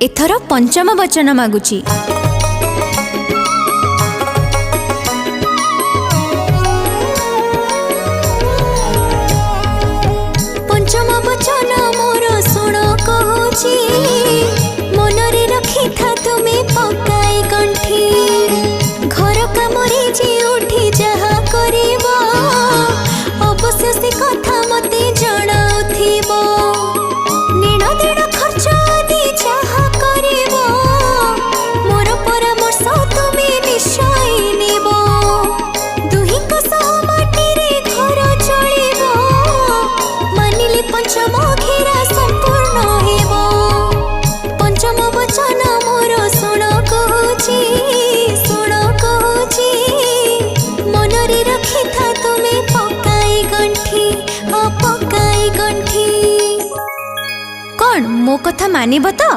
एथर पंचम वचन मागुची। पंचम वचन मोर सुण कहूची, मनरे रखी था तुम्हें पकाई गंठी। घर कामरे जे उठी जहा करिबो, अवश्य से कथा मते जणाउथिबो। निण दिन खर्च आदि जहा करिबो, मोर परामर्श तुम्हें निश्चय नेबो। दुहिंक सह माटीरे घर चलिबो, मानिले पंचम घेरा संपूर्ण हेबो। पंचम वचन मोर सुण कहूची, सुण कहूची, मनरे रखी था तुम्हें पकाई गंठी, पकाई गंठी। कौन मो कथा मानिब तो?